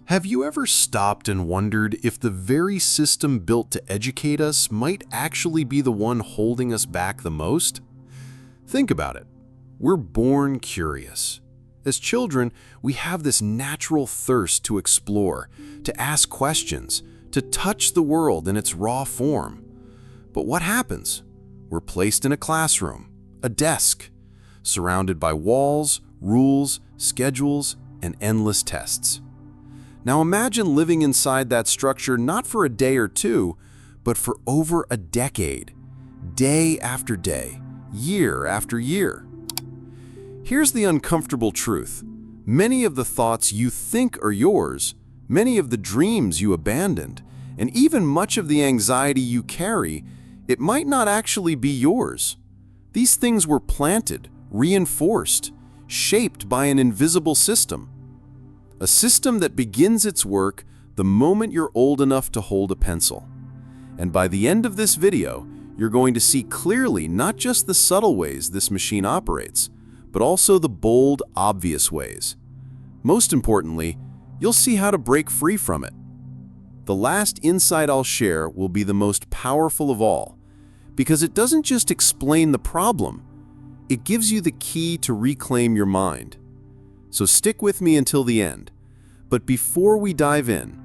Have you ever stopped and wondered if the very system built to educate us might actually be the one holding us back the most? Think about it. We're born curious. As children, we have this natural thirst to explore, to ask questions, to touch the world in its raw form. But what happens? We're placed in a classroom, a desk, surrounded by walls, rules, schedules, and endless tests. Now imagine living inside that structure not for a day or two, but for over a decade, day after day, year after year. Here's the uncomfortable truth. Many of the thoughts you think are yours, many of the dreams you abandoned, and even much of the anxiety you carry, it might not actually be yours. These things were planted, reinforced, shaped by an invisible system. A system that begins its work the moment you're old enough to hold a pencil. And by the end of this video, you're going to see clearly not just the subtle ways this machine operates, but also the bold, obvious ways. Most importantly, you'll see how to break free from it. The last insight I'll share will be the most powerful of all, because it doesn't just explain the problem, it gives you the key to reclaim your mind. So stick with me until the end. But before we dive in,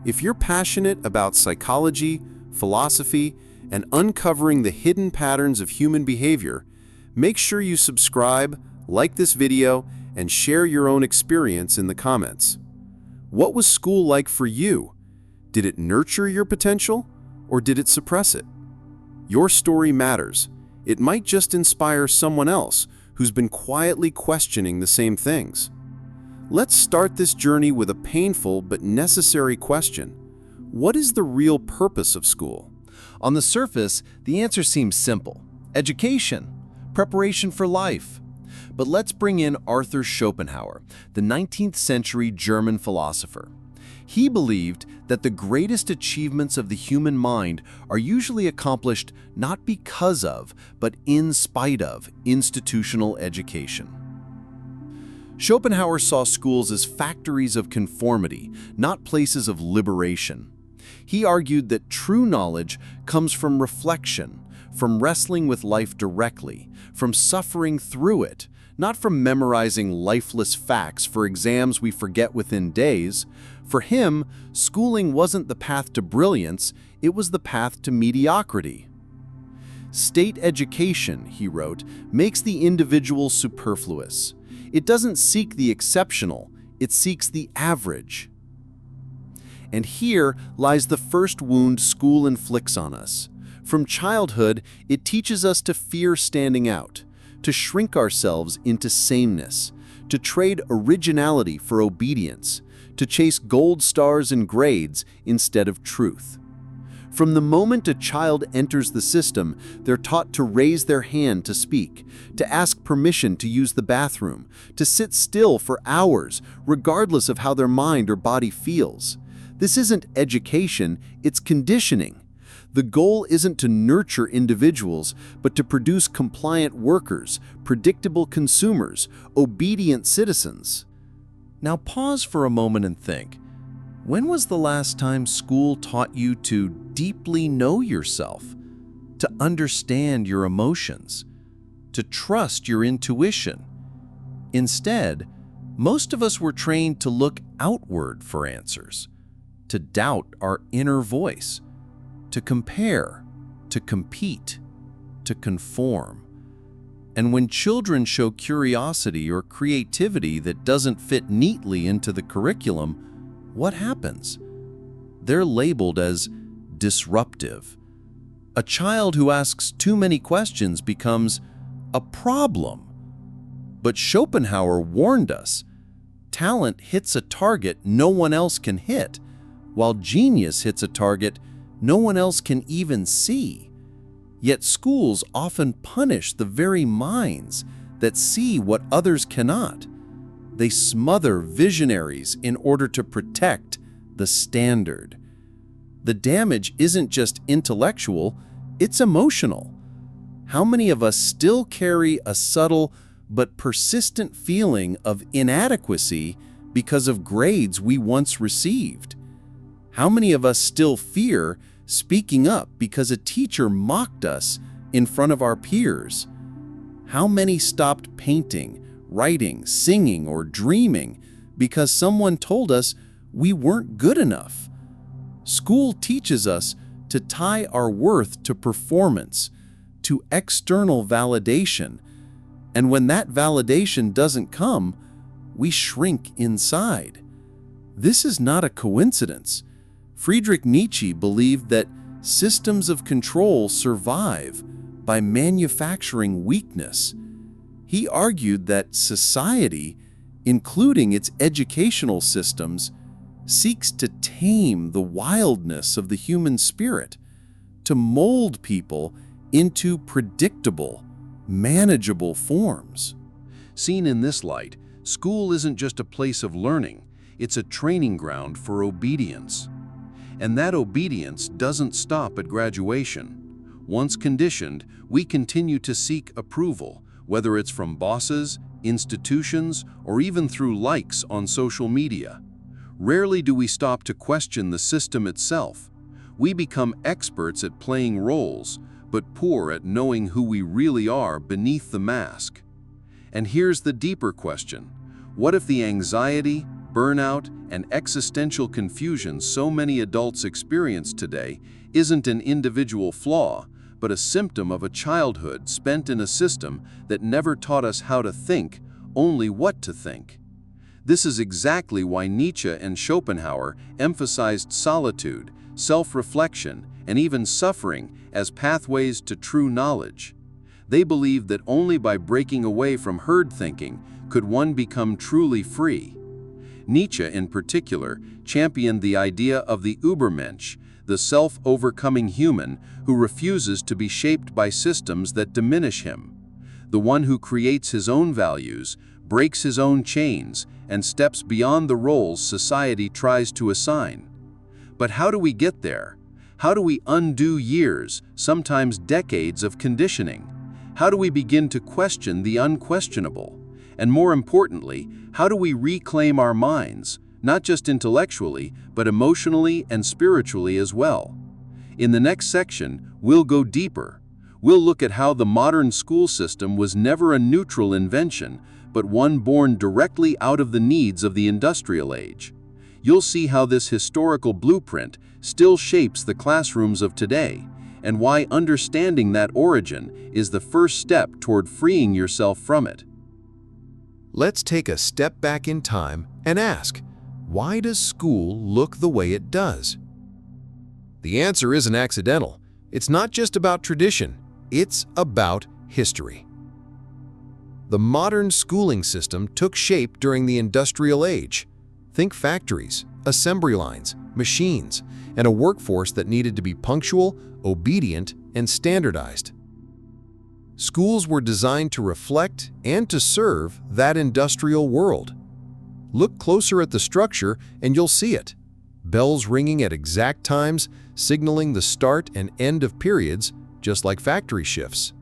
if you're passionate about psychology, philosophy, and uncovering the hidden patterns of human behavior, make sure you subscribe, like this video, and share your own experience in the comments. What was school like for you? Did it nurture your potential, or did it suppress it? Your story matters. It might just inspire someone else who's been quietly questioning the same things. Let's start this journey with a painful but necessary question. What is the real purpose of school? On the surface, the answer seems simple. Education, preparation for life. But let's bring in Arthur Schopenhauer, the 19th century German philosopher. He believed that the greatest achievements of the human mind are usually accomplished not because of, but in spite of, institutional education. Schopenhauer saw schools as factories of conformity, not places of liberation. He argued that true knowledge comes from reflection, from wrestling with life directly, from suffering through it, not from memorizing lifeless facts for exams we forget within days. For him, schooling wasn't the path to brilliance, it was the path to mediocrity. State education, he wrote, makes the individual superfluous. It doesn't seek the exceptional, it seeks the average. And here lies the first wound school inflicts on us. From childhood, it teaches us to fear standing out, to shrink ourselves into sameness, to trade originality for obedience, to chase gold stars and grades instead of truth. From the moment a child enters the system, they're taught to raise their hand to speak, to ask permission to use the bathroom, to sit still for hours, regardless of how their mind or body feels. This isn't education, it's conditioning. The goal isn't to nurture individuals, but to produce compliant workers, predictable consumers, obedient citizens. Now pause for a moment and think. When was the last time school taught you to deeply know yourself, to understand your emotions, to trust your intuition? Instead, most of us were trained to look outward for answers, to doubt our inner voice, to compare, to compete, to conform. And when children show curiosity or creativity that doesn't fit neatly into the curriculum, what happens? They're labeled as disruptive. A child who asks too many questions becomes a problem. But Schopenhauer warned us, talent hits a target no one else can hit, while genius hits a target no one else can even see. Yet schools often punish the very minds that see what others cannot. They smother visionaries in order to protect the standard. The damage isn't just intellectual, it's emotional. How many of us still carry a subtle but persistent feeling of inadequacy because of grades we once received? How many of us still fear speaking up because a teacher mocked us in front of our peers? How many stopped painting, writing, singing, or dreaming because someone told us we weren't good enough? School teaches us to tie our worth to performance, to external validation, and when that validation doesn't come, we shrink inside. This is not a coincidence. Friedrich Nietzsche believed that systems of control survive by manufacturing weakness. He argued that society, including its educational systems, seeks to tame the wildness of the human spirit, to mold people into predictable, manageable forms. Seen in this light, school isn't just a place of learning, it's a training ground for obedience. And that obedience doesn't stop at graduation. Once conditioned, we continue to seek approval, whether it's from bosses, institutions, or even through likes on social media. Rarely do we stop to question the system itself. We become experts at playing roles, but poor at knowing who we really are beneath the mask. And here's the deeper question. What if the anxiety, burnout, and existential confusion so many adults experience today isn't an individual flaw, but a symptom of a childhood spent in a system that never taught us how to think, only what to think? This is exactly why Nietzsche and Schopenhauer emphasized solitude, self-reflection, and even suffering as pathways to true knowledge. They believed that only by breaking away from herd thinking could one become truly free. Nietzsche, in particular, championed the idea of the Übermensch, the self-overcoming human who refuses to be shaped by systems that diminish him. The one who creates his own values, breaks his own chains, and steps beyond the roles society tries to assign. But how do we get there? How do we undo years, sometimes decades of conditioning? How do we begin to question the unquestionable? And more importantly, how do we reclaim our minds, not just intellectually, but emotionally and spiritually as well? In the next section, we'll go deeper. We'll look at how the modern school system was never a neutral invention, but one born directly out of the needs of the industrial age. You'll see how this historical blueprint still shapes the classrooms of today, and why understanding that origin is the first step toward freeing yourself from it. Let's take a step back in time and ask, why does school look the way it does? The answer isn't accidental. It's not just about tradition, it's about history. The modern schooling system took shape during the industrial age. Think factories, assembly lines, machines, and a workforce that needed to be punctual, obedient, and standardized. Schools were designed to reflect and to serve that industrial world. Look closer at the structure and you'll see it. Bells ringing at exact times, signaling the start and end of periods, just like factory shifts.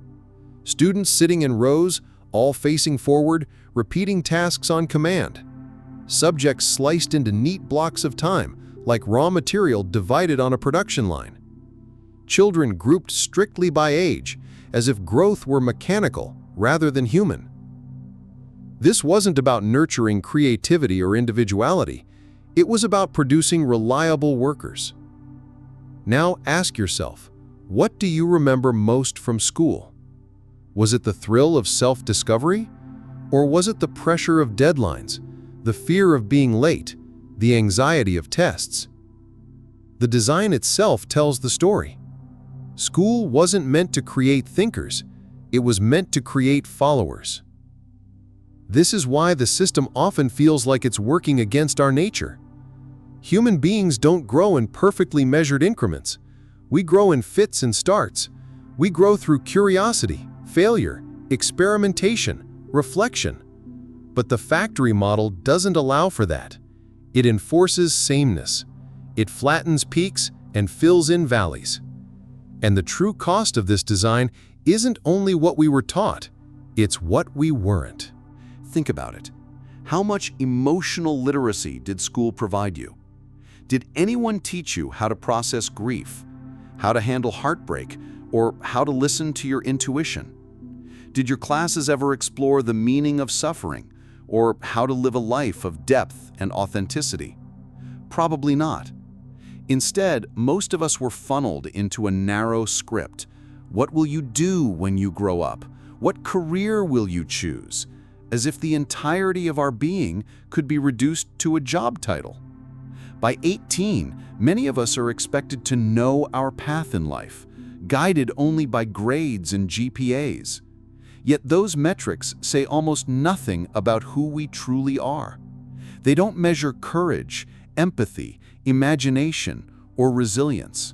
Students sitting in rows, all facing forward, repeating tasks on command. Subjects sliced into neat blocks of time, like raw material divided on a production line. Children grouped strictly by age, as if growth were mechanical rather than human. This wasn't about nurturing creativity or individuality. It was about producing reliable workers. Now ask yourself, what do you remember most from school? Was it the thrill of self-discovery? Or was it the pressure of deadlines, the fear of being late, the anxiety of tests? The design itself tells the story. School wasn't meant to create thinkers, it was meant to create followers. This is why the system often feels like it's working against our nature. Human beings don't grow in perfectly measured increments. We grow in fits and starts. We grow through curiosity, failure, experimentation, reflection. But the factory model doesn't allow for that. It enforces sameness. It flattens peaks and fills in valleys. And the true cost of this design isn't only what we were taught, it's what we weren't. Think about it. How much emotional literacy did school provide you? Did anyone teach you how to process grief, how to handle heartbreak, or how to listen to your intuition? Did your classes ever explore the meaning of suffering, or how to live a life of depth and authenticity? Probably not. Instead, most of us were funneled into a narrow script. What will you do when you grow up? What career will you choose? As if the entirety of our being could be reduced to a job title. By 18, many of us are expected to know our path in life, guided only by grades and GPAs. Yet those metrics say almost nothing about who we truly are. They don't measure courage, empathy, imagination, or resilience.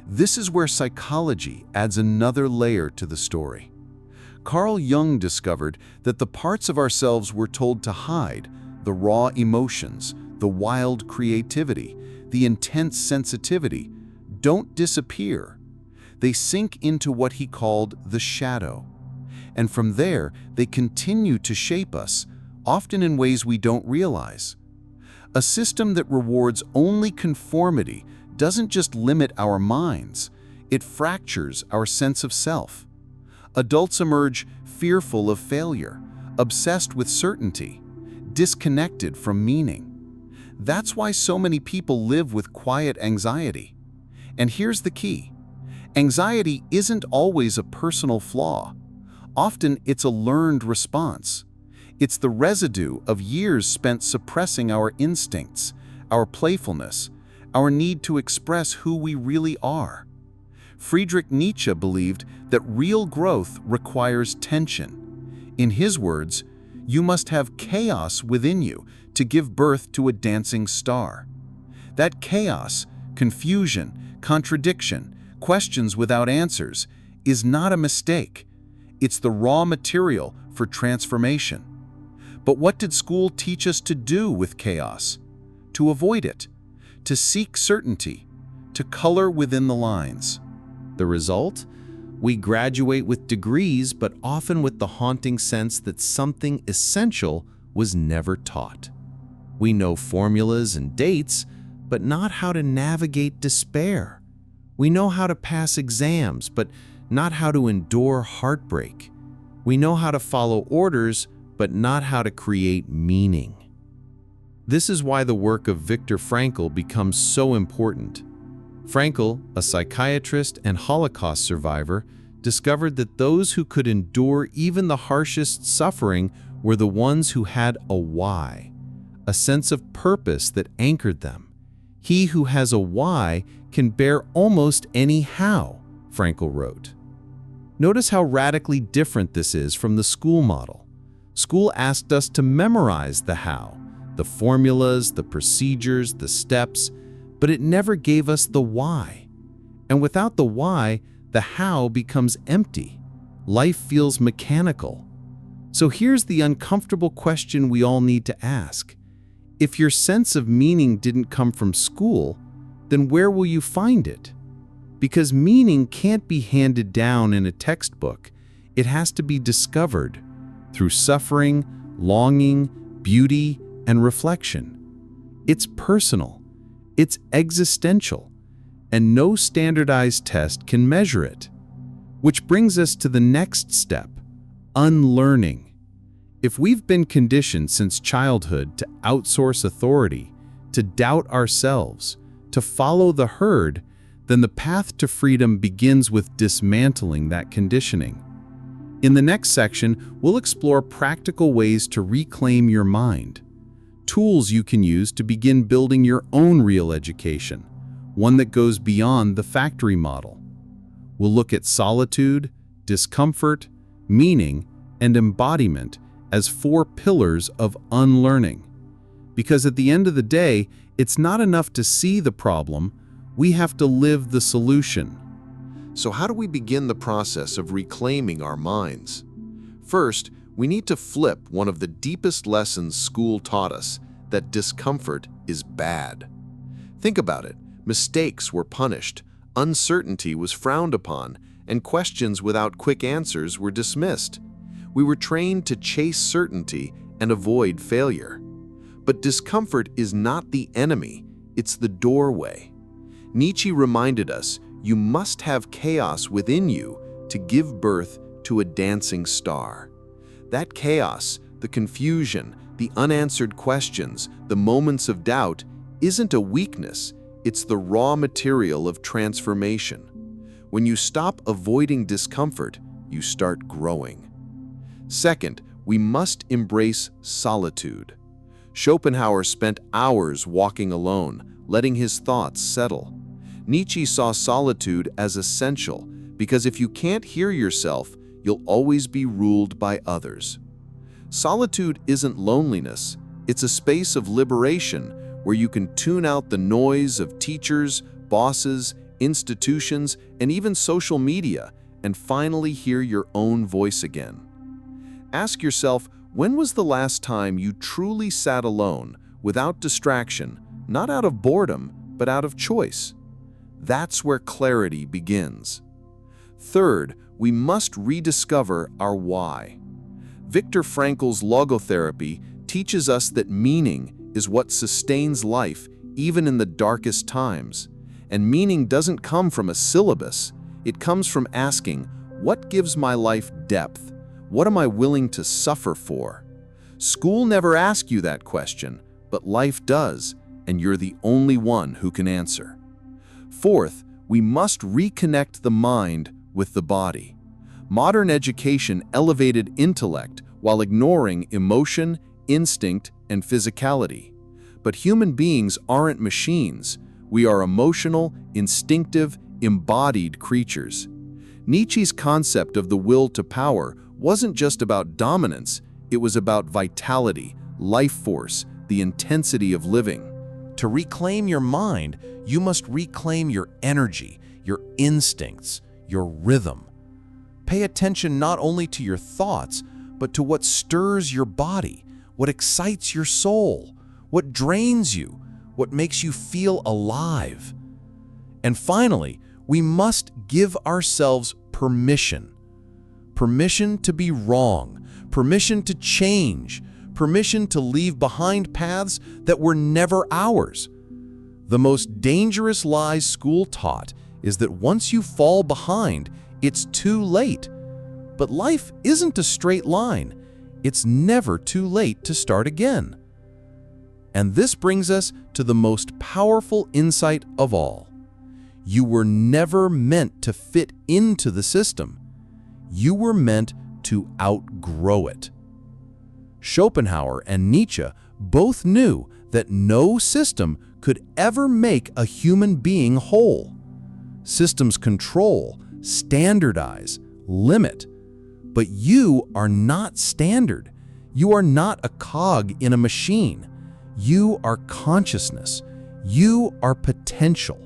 This is where psychology adds another layer to the story. Carl Jung discovered that the parts of ourselves we're told to hide, the raw emotions, the wild creativity, the intense sensitivity, don't disappear. They sink into what he called the shadow. And from there, they continue to shape us, often in ways we don't realize. A system that rewards only conformity doesn't just limit our minds, it fractures our sense of self. Adults emerge fearful of failure, obsessed with certainty, disconnected from meaning. That's why so many people live with quiet anxiety. And here's the key. Anxiety isn't always a personal flaw. Often it's a learned response. It's the residue of years spent suppressing our instincts, our playfulness, our need to express who we really are. Friedrich Nietzsche believed that real growth requires tension. In his words, you must have chaos within you to give birth to a dancing star. That chaos, confusion, contradiction, questions without answers, is not a mistake. It's the raw material for transformation. But what did school teach us to do with chaos? To avoid it, to seek certainty, to color within the lines. The result? We graduate with degrees, but often with the haunting sense that something essential was never taught. We know formulas and dates, but not how to navigate despair. We know how to pass exams, but not how to endure heartbreak. We know how to follow orders, but not how to create meaning. This is why the work of Viktor Frankl becomes so important. Frankl, a psychiatrist and Holocaust survivor, discovered that those who could endure even the harshest suffering were the ones who had a why, a sense of purpose that anchored them. He who has a why can bear almost any how, Frankl wrote. Notice how radically different this is from the school model. School asked us to memorize the how, the formulas, the procedures, the steps, but it never gave us the why. And without the why, the how becomes empty. Life feels mechanical. So here's the uncomfortable question we all need to ask. If your sense of meaning didn't come from school, then where will you find it? Because meaning can't be handed down in a textbook. It has to be discovered through suffering, longing, beauty, and reflection. It's personal, it's existential, and no standardized test can measure it. Which brings us to the next step, unlearning. If we've been conditioned since childhood to outsource authority, to doubt ourselves, to follow the herd, then the path to freedom begins with dismantling that conditioning. In the next section, we'll explore practical ways to reclaim your mind, tools you can use to begin building your own real education, one that goes beyond the factory model. We'll look at solitude, discomfort, meaning, and embodiment as 4 pillars of unlearning. Because at the end of the day, it's not enough to see the problem, we have to live the solution. So how do we begin the process of reclaiming our minds? First, we need to flip one of the deepest lessons school taught us, that discomfort is bad. Think about it. Mistakes were punished, uncertainty was frowned upon, and questions without quick answers were dismissed. We were trained to chase certainty and avoid failure. But discomfort is not the enemy, it's the doorway. Nietzsche reminded us, you must have chaos within you to give birth to a dancing star. That chaos, the confusion, the unanswered questions, the moments of doubt, isn't a weakness, it's the raw material of transformation. When you stop avoiding discomfort, you start growing. Second, we must embrace solitude. Schopenhauer spent hours walking alone, letting his thoughts settle. Nietzsche saw solitude as essential, because if you can't hear yourself, you'll always be ruled by others. Solitude isn't loneliness, it's a space of liberation where you can tune out the noise of teachers, bosses, institutions, and even social media, and finally hear your own voice again. Ask yourself, when was the last time you truly sat alone, without distraction, not out of boredom, but out of choice? That's where clarity begins. Third, we must rediscover our why. Viktor Frankl's logotherapy teaches us that meaning is what sustains life even in the darkest times. And meaning doesn't come from a syllabus. It comes from asking, what gives my life depth? What am I willing to suffer for? School never asks you that question, but life does, and you're the only one who can answer. Fourth, we must reconnect the mind with the body. Modern education elevated intellect while ignoring emotion, instinct, and physicality. But human beings aren't machines. We are emotional, instinctive, embodied creatures. Nietzsche's concept of the will to power wasn't just about dominance, it was about vitality, life force, the intensity of living. To reclaim your mind, you must reclaim your energy, your instincts, your rhythm. Pay attention not only to your thoughts, but to what stirs your body, what excites your soul, what drains you, what makes you feel alive. And finally, we must give ourselves permission. Permission to be wrong, permission to change, permission to leave behind paths that were never ours. The most dangerous lies school taught is that once you fall behind, it's too late. But life isn't a straight line. It's never too late to start again. And this brings us to the most powerful insight of all. You were never meant to fit into the system. You were meant to outgrow it. Schopenhauer and Nietzsche both knew that no system could ever make a human being whole. Systems control, standardize, limit. But you are not standard. You are not a cog in a machine. You are consciousness. You are potential.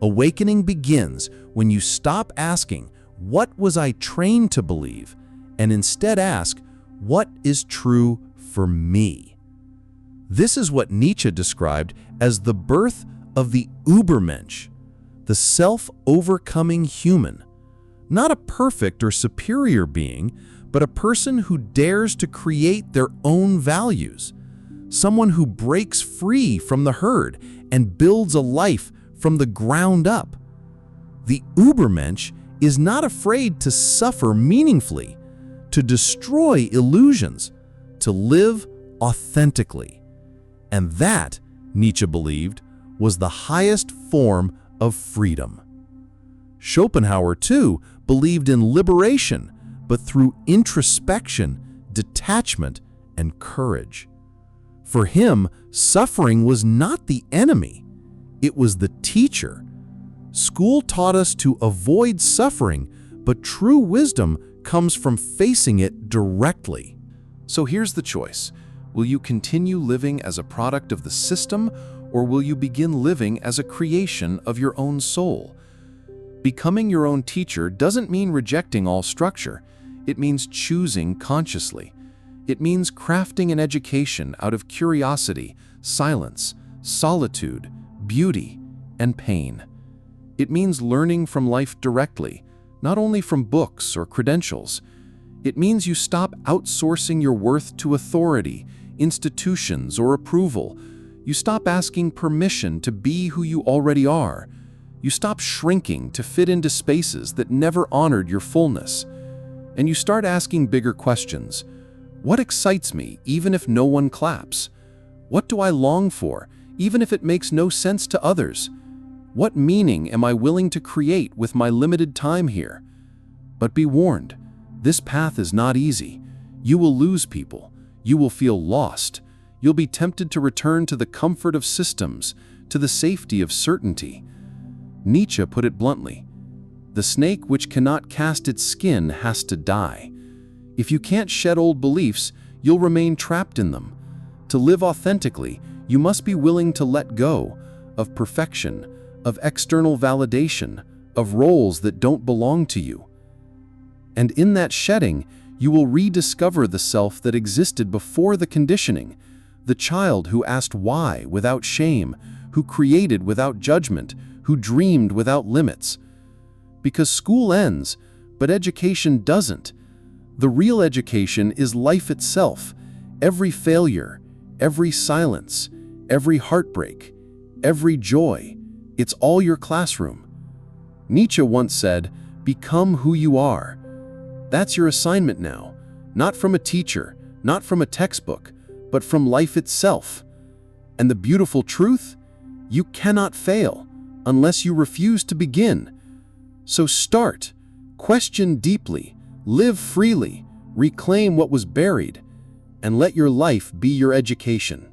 Awakening begins when you stop asking, "What was I trained to believe?" and instead ask, "What is true for me?" This is what Nietzsche described as the birth of the Übermensch, the self-overcoming human. Not a perfect or superior being, but a person who dares to create their own values. Someone who breaks free from the herd and builds a life from the ground up. The Übermensch is not afraid to suffer meaningfully, to destroy illusions, to live authentically. And that, Nietzsche believed, was the highest form of freedom. Schopenhauer, too, believed in liberation, but through introspection, detachment, and courage. For him, suffering was not the enemy, it was the teacher. School taught us to avoid suffering, but true wisdom comes from facing it directly. So here's the choice. Will you continue living as a product of the system, or will you begin living as a creation of your own soul? Becoming your own teacher doesn't mean rejecting all structure. It means choosing consciously. It means crafting an education out of curiosity, silence, solitude, beauty, and pain. It means learning from life directly, not only from books or credentials. It means you stop outsourcing your worth to authority, institutions, or approval. You stop asking permission to be who you already are. You stop shrinking to fit into spaces that never honored your fullness. And you start asking bigger questions. What excites me, even if no one claps? What do I long for, even if it makes no sense to others? What meaning am I willing to create with my limited time here? But be warned, this path is not easy. You will lose people. You will feel lost. You'll be tempted to return to the comfort of systems, to the safety of certainty. Nietzsche put it bluntly, "The snake which cannot cast its skin has to die." If you can't shed old beliefs, you'll remain trapped in them. To live authentically, you must be willing to let go of perfection, of external validation, of roles that don't belong to you. And in that shedding, you will rediscover the self that existed before the conditioning, the child who asked why without shame, who created without judgment, who dreamed without limits. Because school ends, but education doesn't. The real education is life itself. Every failure, every silence, every heartbreak, every joy, it's all your classroom. Nietzsche once said, "Become who you are." That's your assignment now, not from a teacher, not from a textbook, but from life itself. And the beautiful truth? You cannot fail unless you refuse to begin. So start, question deeply, live freely, reclaim what was buried, and let your life be your education.